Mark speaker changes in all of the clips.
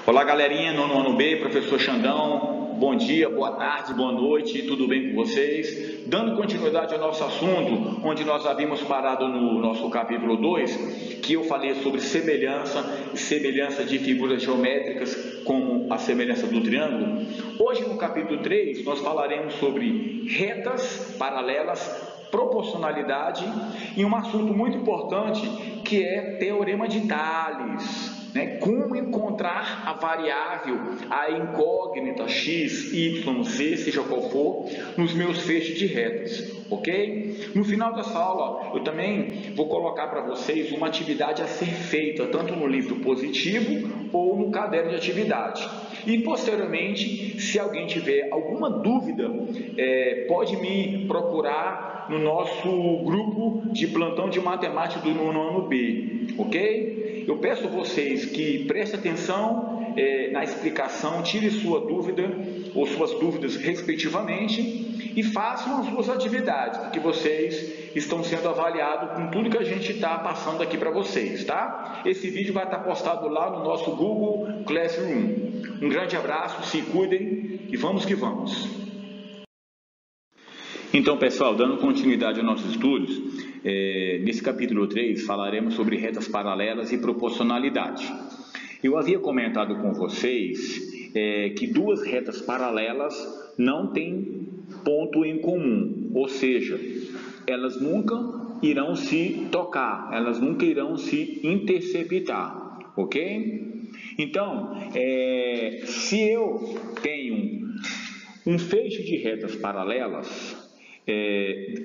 Speaker 1: Olá, galerinha, nono ano B, professor Xandão. Bom dia, boa tarde, boa noite, tudo bem com vocês? Dando continuidade ao nosso assunto, onde nós havíamos parado no nosso capítulo 2, que eu falei sobre semelhança de figuras geométricas, como a semelhança do triângulo. Hoje, no capítulo 3, nós falaremos sobre retas paralelas, proporcionalidade e um assunto muito importante que é teorema de Tales. Como encontrar a variável, a incógnita x, y, z, seja qual for, nos meus feixes de retas, ok? No final dessa aula, eu também vou colocar para vocês uma atividade a ser feita, tanto no livro positivo ou no caderno de atividade. E posteriormente, se alguém tiver alguma dúvida, pode me procurar no nosso grupo de plantão de matemática do nono ano B, ok? Eu peço a vocês que prestem atenção na explicação, tire sua dúvida ou suas dúvidas respectivamente e façam as suas atividades, porque vocês estão sendo avaliados com tudo que a gente está passando aqui para vocês, tá? Esse vídeo vai estar postado lá no nosso Google Classroom. Um grande abraço, se cuidem e vamos que vamos! Então, pessoal, dando continuidade aos nossos estudos, nesse capítulo 3 falaremos sobre retas paralelas e proporcionalidade. Eu havia comentado com vocês que duas retas paralelas não têm ponto em comum, ou seja, elas nunca irão se tocar, elas nunca irão se interceptar, ok? Então, se eu tenho um feixe de retas paralelas,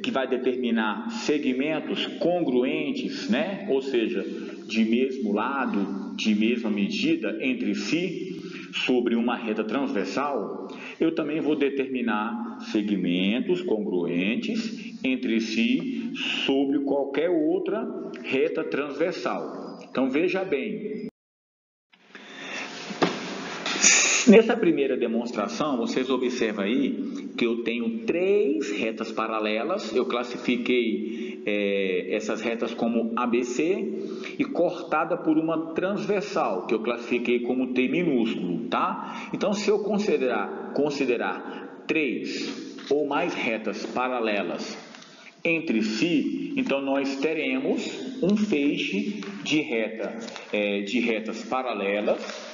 Speaker 1: que vai determinar segmentos congruentes, né? Ou seja, de mesmo lado, de mesma medida entre si, sobre uma reta transversal, eu também vou determinar segmentos congruentes entre si sobre qualquer outra reta transversal. Então veja bem, nessa primeira demonstração, vocês observam aí que eu tenho três retas paralelas, eu classifiquei essas retas como ABC e cortada por uma transversal, que eu classifiquei como T minúsculo, tá? Então, se eu considerar três ou mais retas paralelas entre si, então nós teremos um feixe de retas paralelas,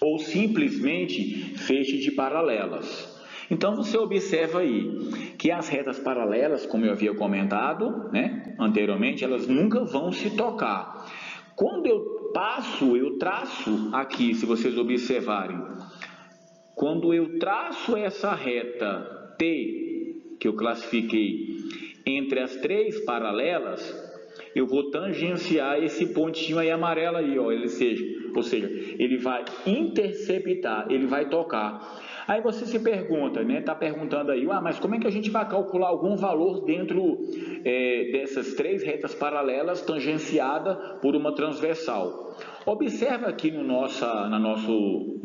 Speaker 1: ou simplesmente feixe de paralelas. Então você observa aí que as retas paralelas, como eu havia comentado, né, anteriormente, elas nunca vão se tocar. Quando eu traço aqui, se vocês observarem, quando eu traço essa reta T, que eu classifiquei entre as três paralelas, eu vou tangenciar esse pontinho aí amarelo aí, ó, ou seja, ele vai interceptar, ele vai tocar. Aí você se pergunta, né? Está perguntando aí, mas como é que a gente vai calcular algum valor dentro dessas três retas paralelas tangenciada por uma transversal? Observa aqui na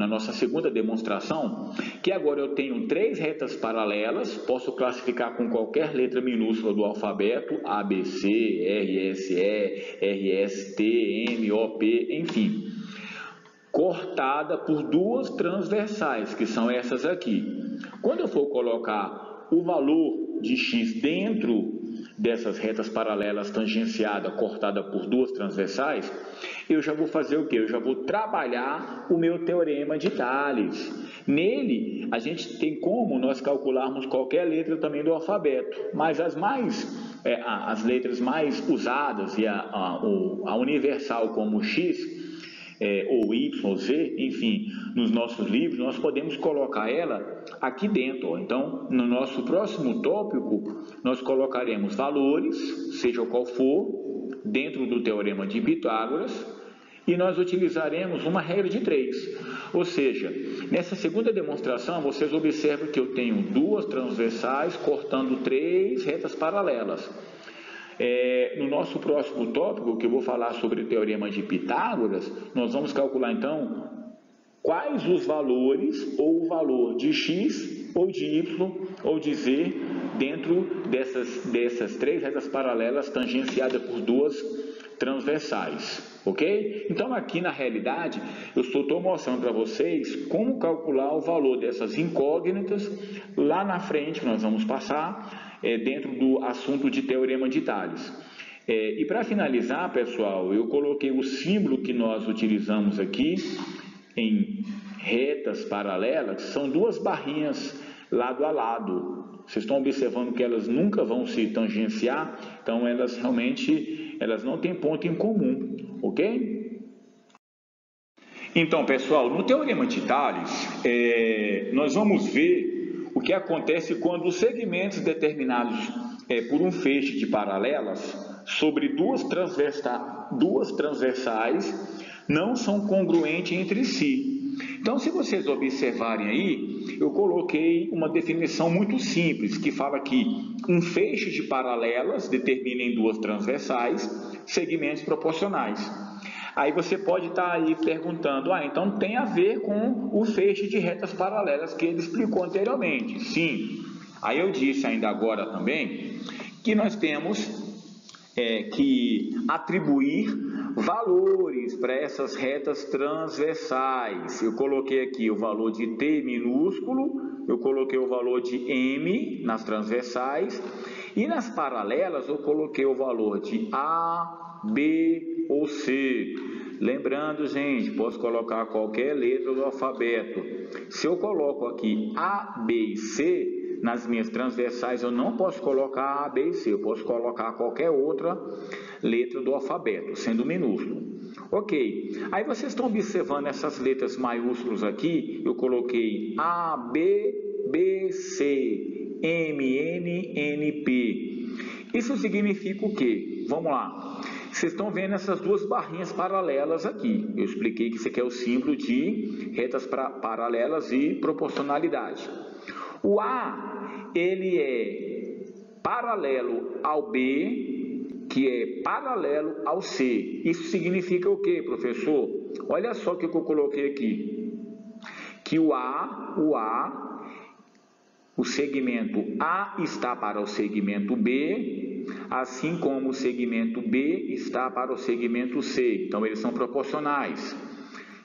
Speaker 1: nossa segunda demonstração que agora eu tenho três retas paralelas, posso classificar com qualquer letra minúscula do alfabeto, A, B, C, R, S, E, R, S, T, M, O, P, enfim, cortada por duas transversais, que são essas aqui. Quando eu for colocar o valor de x dentro dessas retas paralelas tangenciada, cortada por duas transversais, eu já vou fazer o quê? Eu já vou trabalhar o meu teorema de Tales. Nele, a gente tem como nós calcularmos qualquer letra também do alfabeto, mas as letras mais usadas e a universal como x, ou Y, ou Z, enfim, nos nossos livros, nós podemos colocar ela aqui dentro. Ó. Então, no nosso próximo tópico, nós colocaremos valores, seja qual for, dentro do teorema de Pitágoras, e nós utilizaremos uma regra de 3. Ou seja, nessa segunda demonstração, vocês observam que eu tenho duas transversais cortando três retas paralelas. No nosso próximo tópico, que eu vou falar sobre o teorema de Pitágoras, nós vamos calcular então quais os valores ou o valor de x ou de y ou de z dentro dessas três retas paralelas tangenciadas por duas transversais, ok? Então aqui na realidade eu estou mostrando para vocês como calcular o valor dessas incógnitas lá na frente, que nós vamos passar dentro do assunto de teorema de Tales. E para finalizar, pessoal, eu coloquei o símbolo que nós utilizamos aqui em retas paralelas, são duas barrinhas lado a lado. Vocês estão observando que elas nunca vão se tangenciar, então elas realmente não têm ponto em comum, ok? Então, pessoal, no teorema de Tales, nós vamos ver o que acontece quando os segmentos determinados por um feixe de paralelas sobre duas transversais não são congruentes entre si. Então, se vocês observarem aí, eu coloquei uma definição muito simples, que fala que um feixe de paralelas determina em duas transversais segmentos proporcionais. Aí você pode estar aí perguntando, então tem a ver com o feixe de retas paralelas que ele explicou anteriormente. Sim. Aí eu disse ainda agora também que nós temos que atribuir valores para essas retas transversais. Eu coloquei aqui o valor de T minúsculo, eu coloquei o valor de M nas transversais, e nas paralelas eu coloquei o valor de A, B ou C. Lembrando, gente, posso colocar qualquer letra do alfabeto. Se eu coloco aqui A, B e C, nas minhas transversais eu não posso colocar A, B e C, eu posso colocar qualquer outra letra do alfabeto, sendo minúsculo. Ok, aí vocês estão observando essas letras maiúsculas aqui, eu coloquei A, B, B, C, M, N, N, P. Isso significa o quê? Vamos lá. Vocês estão vendo essas duas barrinhas paralelas aqui. Eu expliquei que isso aqui é o símbolo de retas paralelas e proporcionalidade. O A, ele é paralelo ao B, que é paralelo ao C. Isso significa o quê, professor? Olha só o que eu coloquei aqui. Que o segmento A está para o segmento B, assim como o segmento B está para o segmento C. Então, eles são proporcionais.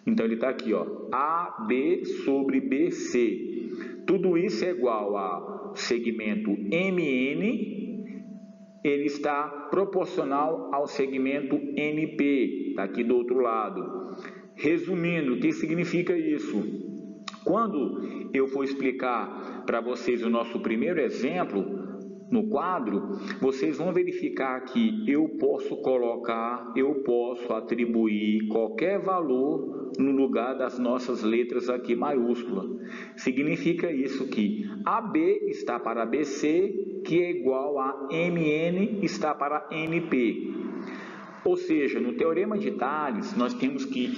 Speaker 1: Então, ele está aqui, AB sobre BC. Tudo isso é igual ao segmento MN, ele está proporcional ao segmento NP, está aqui do outro lado. Resumindo, o que significa isso? Quando eu for explicar para vocês o nosso primeiro exemplo, no quadro, vocês vão verificar que eu posso atribuir qualquer valor no lugar das nossas letras aqui maiúsculas. Significa isso que AB está para BC, que é igual a MN está para NP. Ou seja, no teorema de Tales, nós temos que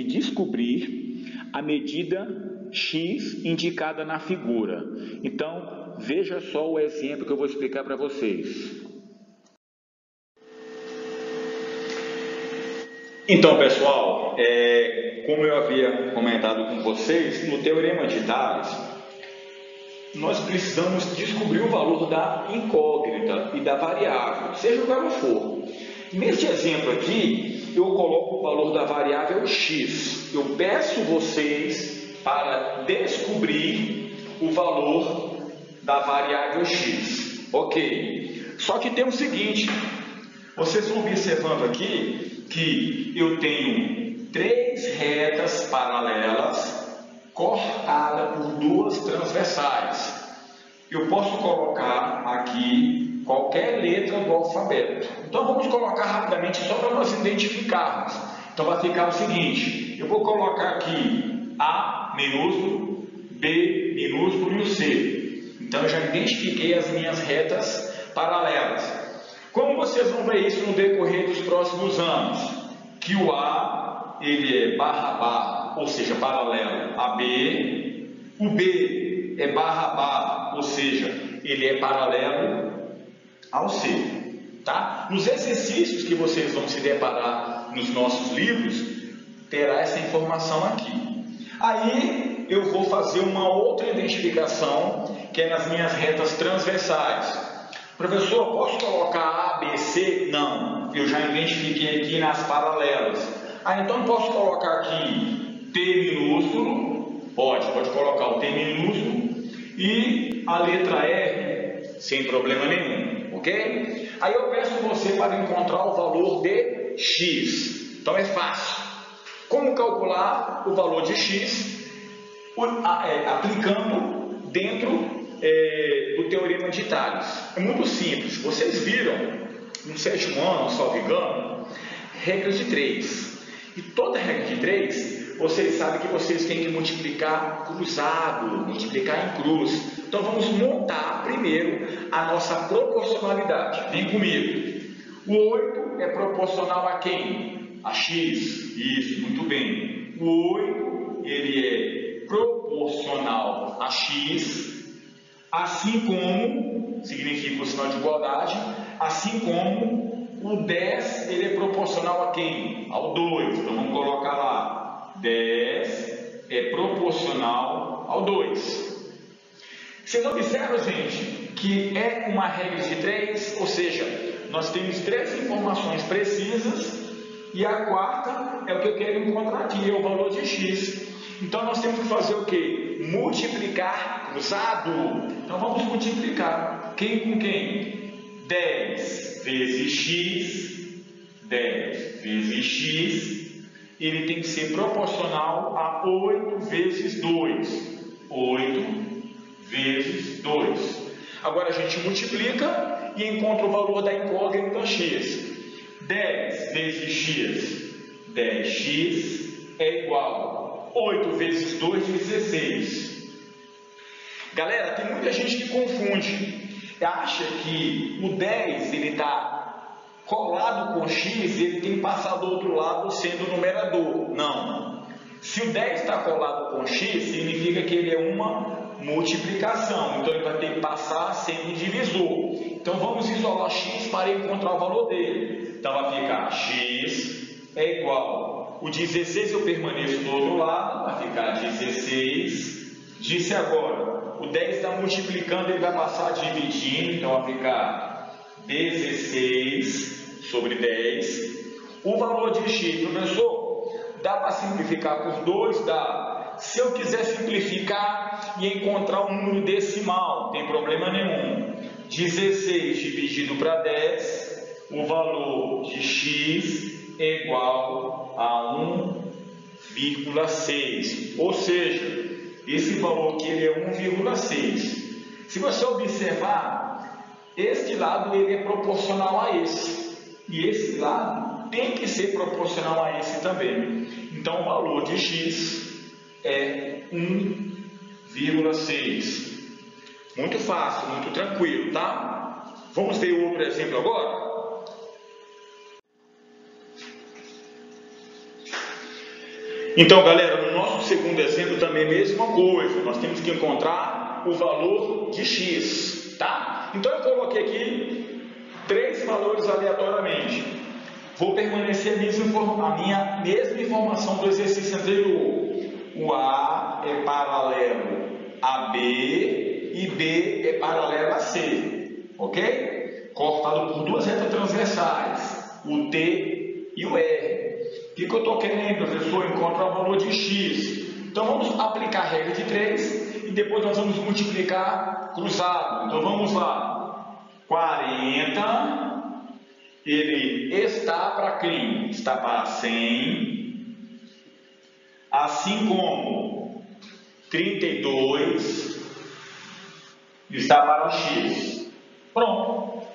Speaker 1: descobrir a medida X indicada na figura. Então, veja só o exemplo que eu vou explicar para vocês. Então, pessoal, como eu havia comentado com vocês, no teorema de Tales, nós precisamos descobrir o valor da incógnita e da variável, seja qual for. Neste exemplo aqui, eu coloco o valor da variável X. Eu peço vocês para descobrir o valor da variável X. Ok. Só que tem o seguinte, vocês estão observando aqui que eu tenho 3 retas paralelas cortadas por 2 transversais. Eu posso colocar aqui qualquer letra do alfabeto. Então vamos colocar rapidamente só para nós identificarmos. Então vai ficar o seguinte, eu vou colocar aqui A minúsculo, B minúsculo e o C. Então eu já identifiquei as minhas retas paralelas. Como vocês vão ver isso no decorrer dos próximos anos? Que o A, ele é barra, ou seja, paralelo a B. O B é barra, ou seja, ele é paralelo ao C. Tá? Nos exercícios que vocês vão se deparar nos nossos livros, terá essa informação aqui. Aí eu vou fazer uma outra identificação, que é nas minhas retas transversais. Professor, posso colocar A, B, C? Não, eu já identifiquei aqui nas paralelas. Então posso colocar aqui T minúsculo? Pode colocar o T minúsculo e a letra R sem problema nenhum, ok? Aí eu peço você para encontrar o valor de X. Então é fácil. Como calcular o valor de X? Aplicando dentro do Teorema de Tales. É muito simples. Vocês viram no 7º ano, salvo engano, regra de 3. E toda regra de 3, vocês sabem que vocês têm que multiplicar cruzado, multiplicar em cruz. Então vamos montar primeiro a nossa proporcionalidade. Vem comigo. O 8 é proporcional a quem? A X. Isso, muito bem. O 8 ele é proporcional a X, assim como, significa o sinal de igualdade, assim como o 10 ele é proporcional a quem? Ao 2. Então vamos colocar lá, 10 é proporcional ao 2. Vocês observam, gente, que é uma regra de 3, ou seja, nós temos 3 informações precisas e a quarta é o que eu quero encontrar aqui, é o valor de X. Então nós temos que fazer o quê? Multiplicar cruzado. Então vamos multiplicar. Quem com quem? 10 vezes X, 10 vezes X, ele tem que ser proporcional a 8 vezes 2. 8 vezes 2. Agora a gente multiplica e encontra o valor da incógnita X. 10 vezes X, 10x é igual a 8 vezes 2, 16. Galera, tem muita gente que confunde. Acha que o 10 ele está colado com x, ele tem que passar do outro lado sendo o numerador. Não. Se o 10 está colado com x, significa que ele é uma multiplicação. Então ele vai ter que passar sendo um divisor. Então vamos isolar x para encontrar o valor dele. Então vai ficar x é igual. O 16 eu permaneço do outro lado, vai ficar 16. Disse agora. O 10 está multiplicando, ele vai passar dividindo, então vai ficar 16 sobre 10. O valor de x, professor, dá para simplificar por 2? Dá. Se eu quiser simplificar e encontrar um número decimal, não tem problema nenhum. 16 dividido para 10, o valor de x é igual a 1,6. Ou seja, esse valor aqui ele é 1,6. Se você observar, este lado ele é proporcional a esse. E esse lado tem que ser proporcional a esse também. Então o valor de x é 1,6. Muito fácil, muito tranquilo, tá? Vamos ver outro exemplo agora? Então, galera, no nosso segundo exemplo também é a mesma coisa. Nós temos que encontrar o valor de x, tá? Então, eu coloquei aqui 3 valores aleatoriamente. Vou permanecer a minha mesma informação do exercício anterior. O A é paralelo a B e B é paralelo a C, ok? Cortado por 2 retas transversais, o T e o R. O que eu estou querendo, professor? Encontrar o valor de x. Então vamos aplicar a regra de 3 e depois nós vamos multiplicar cruzado. Então vamos lá. 40, ele está para quem? Está para 100. Assim como 32 está para x. Pronto.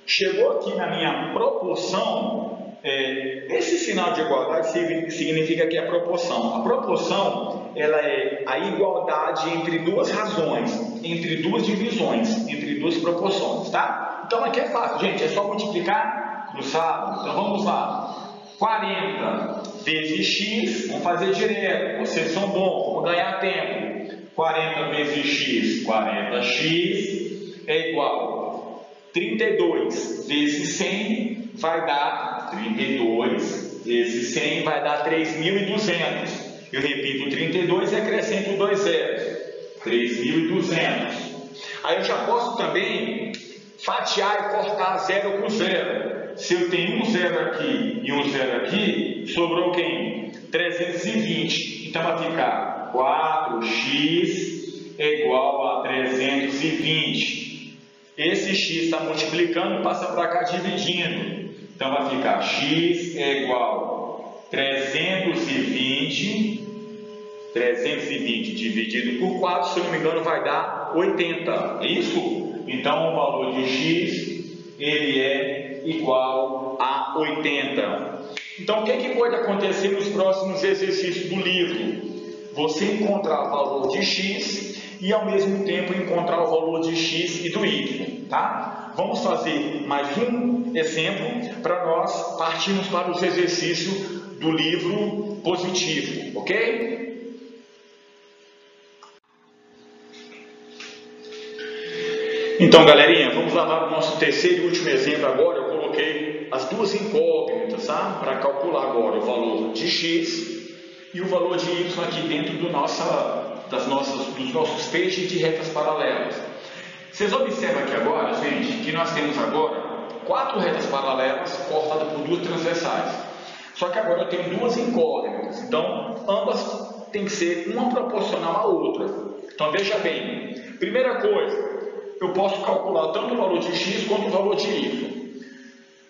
Speaker 1: Chegou aqui na minha proporção. Esse sinal de igualdade significa que é a proporção. A proporção ela é a igualdade entre duas razões, entre duas divisões, entre duas proporções, tá? Então aqui é fácil, gente, é só multiplicar cruzado. Então vamos lá. 40 vezes x, vamos fazer direto, vocês são bons, vamos ganhar tempo. 40 vezes x, 40x é igual a 32 vezes 100 vai dar 32 vezes 100 vai dar 3.200. Eu repito 32 e acrescento 2 zeros. 3.200. Aí eu já posso também fatiar e cortar 0 por 0. Se eu tenho um 0 aqui e um 0 aqui, sobrou quem? 320. Então vai ficar 4x é igual a 320. Esse x está multiplicando, passa para cá dividindo. Então vai ficar x é igual a 320 dividido por 4, se eu não me engano, vai dar 80. É isso? Então o valor de x ele é igual a 80. Então o que pode acontecer nos próximos exercícios do livro? Você encontrar o valor de x e ao mesmo tempo encontrar o valor de x e do y, tá? Vamos fazer mais um exemplo para nós partirmos para os exercícios do livro positivo, ok? Então, galerinha, vamos lá para o nosso terceiro e último exemplo agora. Eu coloquei as duas incógnitas, tá? Para calcular agora o valor de x e o valor de y aqui dentro dos nossos feixes de retas paralelas. Vocês observam aqui agora, gente, que nós temos agora 4 retas paralelas cortadas por 2 transversais. Só que agora eu tenho 2 incógnitas, então ambas têm que ser uma proporcional à outra. Então veja bem, primeira coisa, eu posso calcular tanto o valor de x quanto o valor de y.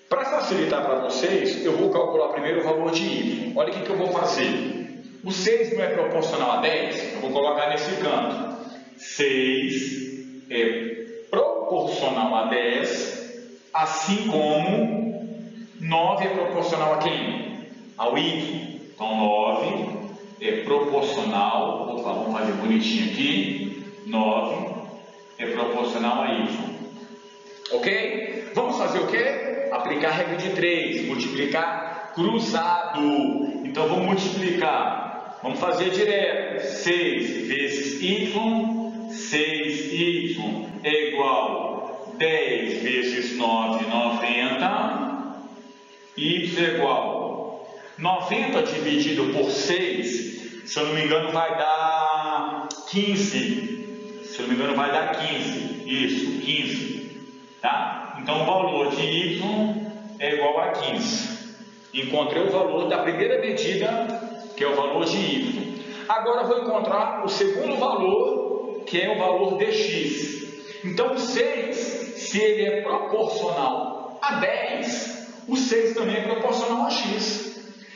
Speaker 1: Para facilitar para vocês, eu vou calcular primeiro o valor de y. Olha o que eu vou fazer. O 6 não é proporcional a 10? Eu vou colocar nesse canto. 6 é proporcional a 10, assim como 9 é proporcional a quem? Ao y. Então 9 é proporcional, vamos fazer bonitinho aqui, 9 é proporcional a y. Ok? Vamos fazer o quê? Aplicar a regra de 3, multiplicar cruzado. Então vamos multiplicar, vamos fazer direto. 6 vezes y, 6y é igual a 10 vezes 9, 90. Y é igual a 90 dividido por 6, se eu não me engano vai dar 15. Se eu não me engano vai dar 15. Isso, 15. Tá? Então o valor de y é igual a 15. Encontrei o valor da primeira medida, que é o valor de y. Agora eu vou encontrar o segundo valor, que é o valor de x. Então o 6, se ele é proporcional a 10, o 6 também é proporcional a x.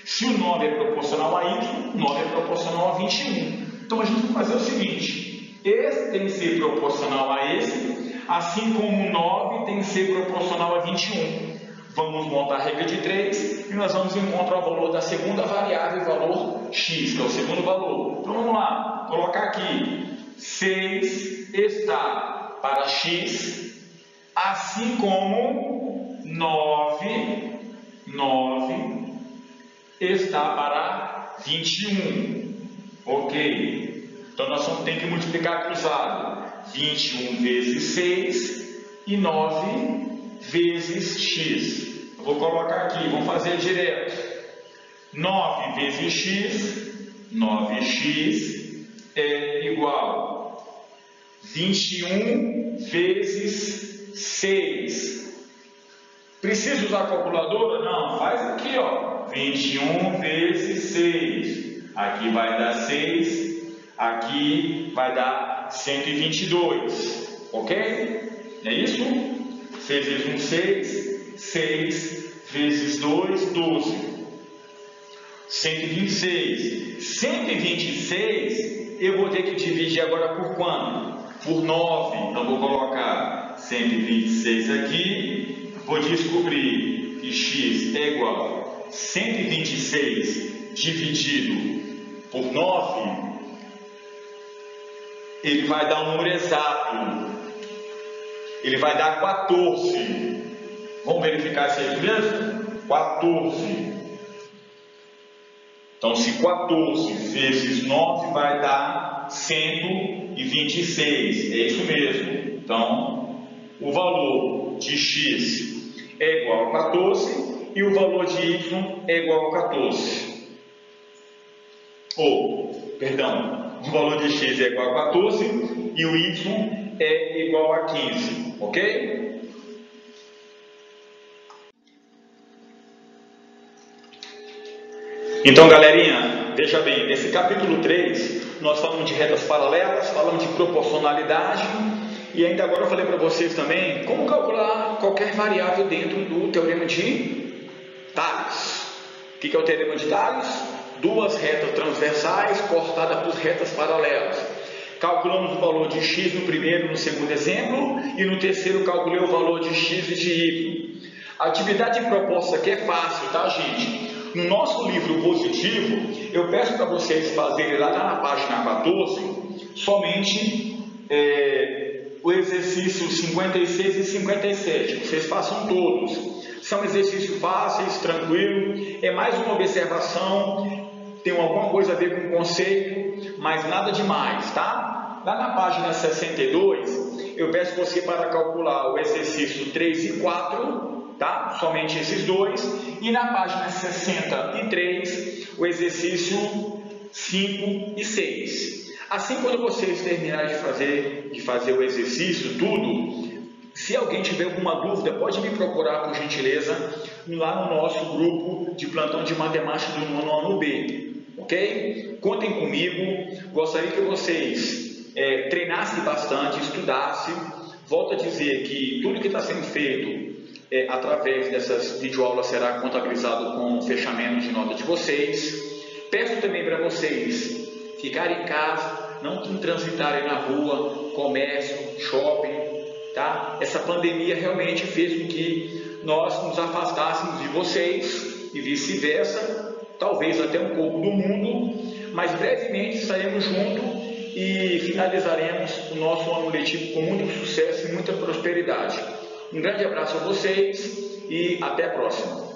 Speaker 1: Se o 9 é proporcional a y, o 9 é proporcional a 21. Então a gente vai fazer o seguinte: esse tem que ser proporcional a esse, assim como o 9 tem que ser proporcional a 21. Vamos montar a regra de 3 e nós vamos encontrar o valor da segunda variável, o valor x, que é o segundo valor. Então vamos lá, colocar aqui: 6 está para x, assim como 9 está para 21. Ok? Então nós vamos ter que multiplicar cruzado. 21 vezes 6 e 9 vezes x. Eu vou colocar aqui, vamos fazer direto. 9 vezes x, 9x é igual a 21 vezes 6. Precisa usar a calculadora? Não, faz aqui, ó. 21 vezes 6. Aqui vai dar 6, aqui vai dar 122. Ok? É isso? 6 vezes 1, 6. 6 vezes 2, 12. 126. 126 eu vou ter que dividir agora por quanto? Por 9. Então vou colocar 126 aqui. Vou descobrir que x é igual a 126 dividido por 9. Ele vai dar um número exato. Ele vai dar 14. Vamos verificar se é isso mesmo? 14. Então, se 14 vezes 9 vai dar 126. É isso mesmo. Então, o valor de x é igual a 14 e o valor de y é igual a 14. Perdão, o valor de x é igual a 14 e o y é igual a 15. Ok? Então, galerinha, veja bem, nesse capítulo 3, nós falamos de retas paralelas, falamos de proporcionalidade, e ainda agora eu falei para vocês também como calcular qualquer variável dentro do teorema de Tales. O que é o teorema de Tales? Duas retas transversais cortadas por retas paralelas. Calculamos o valor de x no primeiro e no segundo exemplo, e no terceiro calculei o valor de x e de y. A atividade proposta aqui é fácil, tá, gente? No nosso livro positivo, eu peço para vocês fazerem lá na página 14, somente o exercício 56 e 57. Vocês façam todos. São exercícios fáceis, tranquilos, é mais uma observação, tem alguma coisa a ver com o conceito, mas nada demais, tá? Lá na página 62, eu peço você para calcular o exercício 3 e 4, tá? Somente esses dois. E na página 63, o exercício 5 e 6. Assim, quando vocês terminarem de fazer o exercício, tudo, se alguém tiver alguma dúvida, pode me procurar, por gentileza, lá no nosso grupo de plantão de matemática do nono ano B, ok? Contem comigo, gostaria que vocês treinassem bastante, estudassem. Volto a dizer que tudo que está sendo feito através dessas videoaulas será contabilizado com o fechamento de nota de vocês. Peço também para vocês ficarem em casa, não transitarem na rua, comércio, shopping, tá? Essa pandemia realmente fez com que nós nos afastássemos de vocês e vice-versa, talvez até um pouco do mundo, mas brevemente estaremos juntos e finalizaremos o nosso ano letivo com muito sucesso e muita prosperidade. Um grande abraço a vocês e até a próxima.